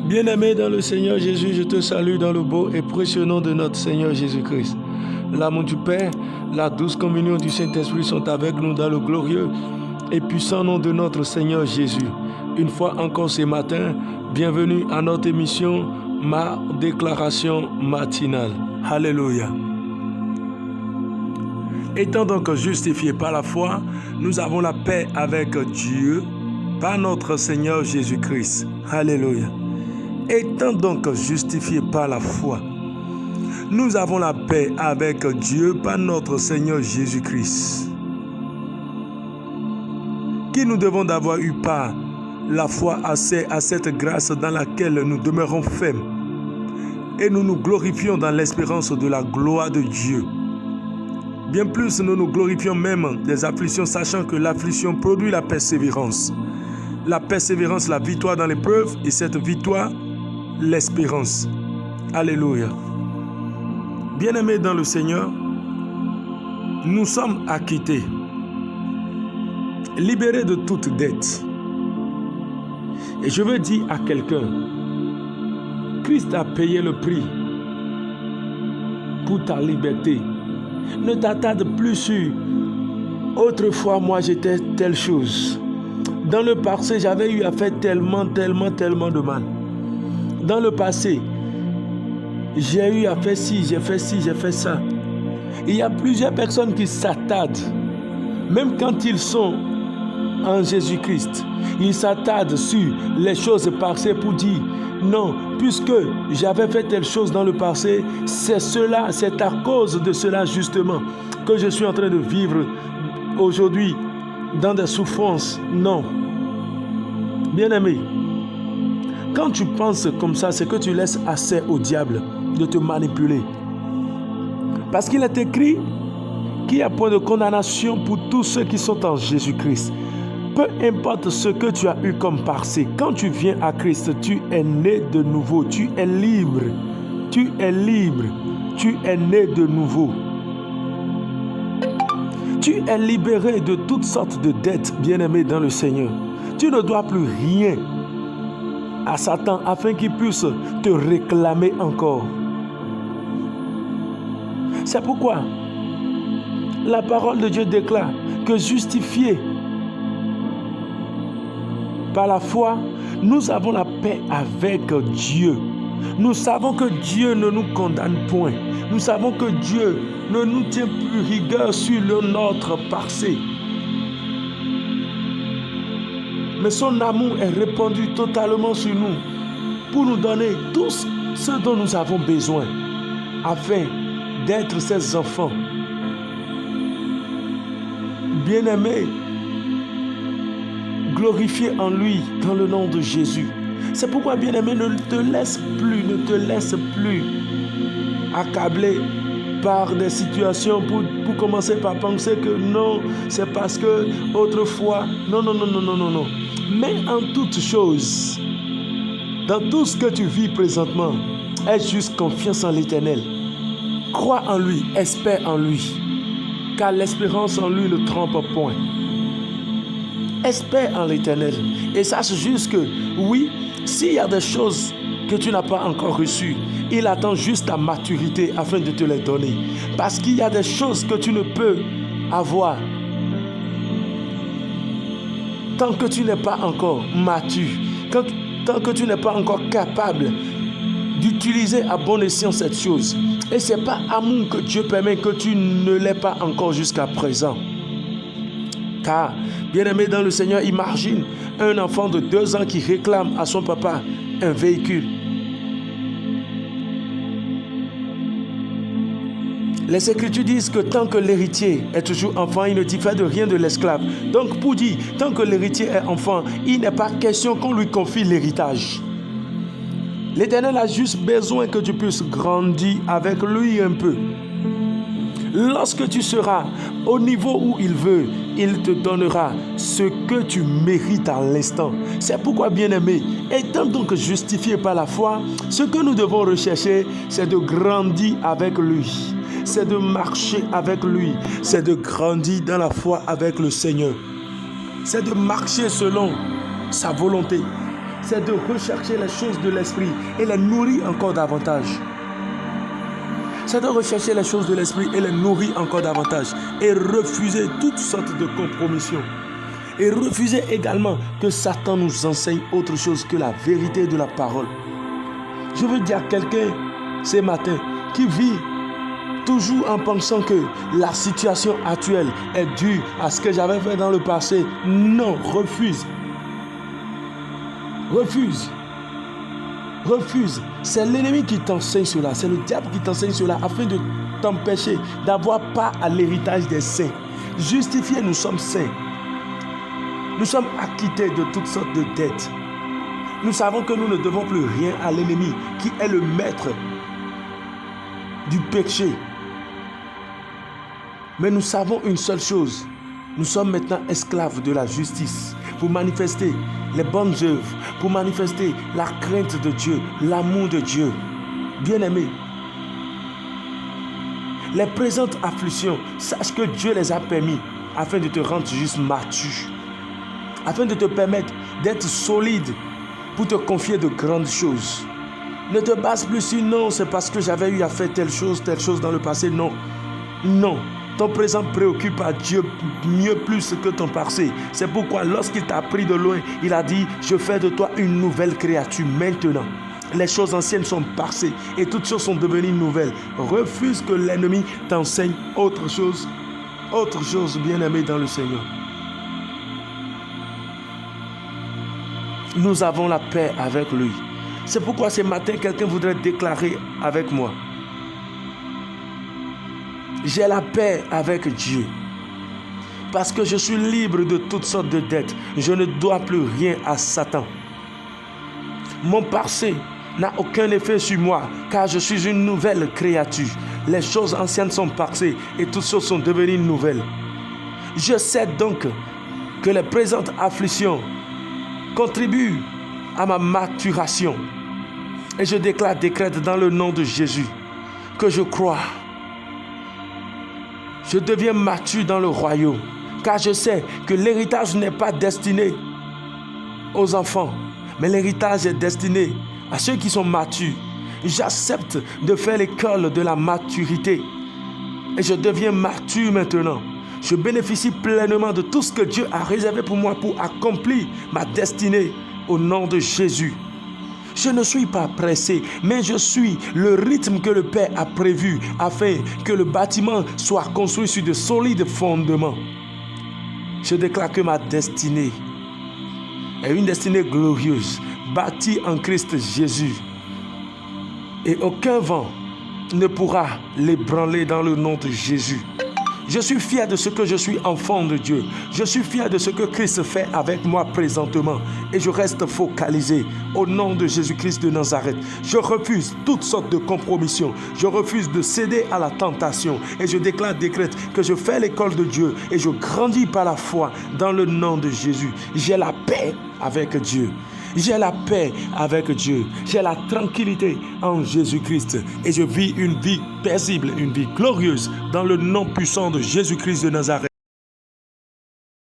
Bien-aimé dans le Seigneur Jésus, je te salue dans le beau et précieux nom de notre Seigneur Jésus-Christ. L'amour du Père, la douce communion du Saint-Esprit sont avec nous dans le glorieux et puissant nom de notre Seigneur Jésus. Une fois encore ce matin, bienvenue à notre émission, ma déclaration matinale. Alléluia. Étant donc justifiés par la foi, nous avons la paix avec Dieu par notre Seigneur Jésus-Christ. Alléluia. Étant donc justifiés par la foi, nous avons la paix avec Dieu par notre Seigneur Jésus-Christ. Qui nous devons d'avoir eu part la foi à cette grâce dans laquelle nous demeurons fermes et nous nous glorifions dans l'espérance de la gloire de Dieu. Bien plus, nous nous glorifions même des afflictions, sachant que l'affliction produit la persévérance. La persévérance, la victoire dans l'épreuve, et cette victoire, l'espérance. Alléluia. Bien-aimés dans le Seigneur, nous sommes acquittés, libérés de toute dette. Et je veux dire à quelqu'un, Christ a payé le prix pour ta liberté. Ne t'attarde plus sur autrefois moi j'étais telle chose. Dans le passé j'avais eu à faire tellement de mal. Dans le passé j'ai eu à faire ci, j'ai fait ça. Il y a plusieurs personnes qui s'attardent, même quand ils sont en Jésus-Christ, ils s'attardent sur les choses passées pour dire non, puisque j'avais fait telle chose dans le passé, c'est à cause de cela justement que je suis en train de vivre aujourd'hui dans des souffrances. Non. Bien-aimé, quand tu penses comme ça, c'est que tu laisses assez au diable de te manipuler. Parce qu'il est écrit qu'il n'y a point de condamnation pour tous ceux qui sont en Jésus-Christ. Peu importe ce que tu as eu comme passé, quand tu viens à Christ, tu es né de nouveau, tu es libre, tu es libre, tu es né de nouveau. Tu es libéré de toutes sortes de dettes, bien-aimé dans le Seigneur. Tu ne dois plus rien à Satan afin qu'il puisse te réclamer encore. C'est pourquoi la parole de Dieu déclare que justifié par la foi, nous avons la paix avec Dieu. Nous savons que Dieu ne nous condamne point. Nous savons que Dieu ne nous tient plus rigueur sur notre passé. Mais son amour est répandu totalement sur nous pour nous donner tout ce dont nous avons besoin afin d'être ses enfants. Bien-aimés, glorifié en lui dans le nom de Jésus. C'est pourquoi, bien-aimé, ne te laisse plus accabler par des situations pour commencer par penser que non, c'est parce que autrefois, non. Mais en toutes choses, dans tout ce que tu vis présentement, aie juste confiance en l'Éternel. Crois en lui, espère en lui, car l'espérance en lui ne trompe point. Espère en l'Éternel et sache juste que oui, s'il y a des choses que tu n'as pas encore reçues, il attend juste ta maturité afin de te les donner. Parce qu'il y a des choses que tu ne peux avoir tant que tu n'es pas encore mature, tant que tu n'es pas encore capable d'utiliser à bon escient cette chose. Et ce n'est pas amour que Dieu permet que tu ne l'aies pas encore jusqu'à présent. Car, bien-aimé dans le Seigneur, imagine un enfant de 2 ans qui réclame à son papa un véhicule. Les Écritures disent que tant que l'héritier est toujours enfant, il ne diffère de rien de l'esclave. Donc pour dire, tant que l'héritier est enfant, il n'est pas question qu'on lui confie l'héritage. L'Éternel a juste besoin que tu puisses grandir avec lui un peu. Lorsque tu seras au niveau où il veut, il te donnera ce que tu mérites à l'instant. C'est pourquoi, bien-aimé, étant donc justifié par la foi, ce que nous devons rechercher, c'est de grandir avec lui. C'est de marcher avec lui. C'est de grandir dans la foi avec le Seigneur. C'est de marcher selon sa volonté. c'est de rechercher les choses de l'esprit et les nourrir encore davantage. C'est de rechercher les choses de l'esprit et les nourrir encore davantage. Et refuser toutes sortes de compromissions. Et refuser également que Satan nous enseigne autre chose que la vérité de la parole. Je veux dire à quelqu'un ce matin qui vit toujours en pensant que la situation actuelle est due à ce que j'avais fait dans le passé. Non, refuse. Refuse. Refuse. C'est l'ennemi qui t'enseigne cela. C'est le diable qui t'enseigne cela afin de t'empêcher d'avoir part à l'héritage des saints. Justifiés, nous sommes saints. Nous sommes acquittés de toutes sortes de dettes. Nous savons que nous ne devons plus rien à l'ennemi qui est le maître du péché. Mais nous savons une seule chose. Nous sommes maintenant esclaves de la justice pour manifester les bonnes œuvres, pour manifester la crainte de Dieu, l'amour de Dieu. Bien-aimés, les présentes afflictions, sache que Dieu les a permis afin de te rendre juste mature, afin de te permettre d'être solide pour te confier de grandes choses. Ne te base plus sur non, c'est parce que j'avais eu à faire telle chose dans le passé. Non, non. Ton présent préoccupe à Dieu mieux plus que ton passé. C'est pourquoi lorsqu'il t'a pris de loin, il a dit, je fais de toi une nouvelle créature maintenant. Les choses anciennes sont passées et toutes choses sont devenues nouvelles. Refuse que l'ennemi t'enseigne autre chose bien-aimé dans le Seigneur. Nous avons la paix avec lui. C'est pourquoi ce matin, quelqu'un voudrait déclarer avec moi. J'ai la paix avec Dieu. Parce que je suis libre de toutes sortes de dettes. Je ne dois plus rien à Satan. Mon passé n'a aucun effet sur moi, car je suis une nouvelle créature. Les choses anciennes sont passées et toutes choses sont devenues nouvelles. Je sais donc que les présentes afflictions contribuent à ma maturation. Et je décrète dans le nom de Jésus que je crois. Je deviens mature dans le royaume, car je sais que l'héritage n'est pas destiné aux enfants, mais l'héritage est destiné à ceux qui sont matures. J'accepte de faire l'école de la maturité et je deviens mature maintenant. Je bénéficie pleinement de tout ce que Dieu a réservé pour moi pour accomplir ma destinée au nom de Jésus. Je ne suis pas pressé, mais je suis le rythme que le Père a prévu afin que le bâtiment soit construit sur de solides fondements. Je déclare que ma destinée est une destinée glorieuse, bâtie en Christ Jésus. Et aucun vent ne pourra l'ébranler dans le nom de Jésus. Je suis fier de ce que je suis enfant de Dieu. Je suis fier de ce que Christ fait avec moi présentement. Et je reste focalisé au nom de Jésus-Christ de Nazareth. Je refuse toutes sortes de compromissions. Je refuse de céder à la tentation. Et je décrète que je fais l'école de Dieu. Et je grandis par la foi dans le nom de Jésus. J'ai la paix avec Dieu. J'ai la paix avec Dieu. J'ai la tranquillité en Jésus-Christ. Et je vis une vie paisible, une vie glorieuse dans le nom puissant de Jésus-Christ de Nazareth.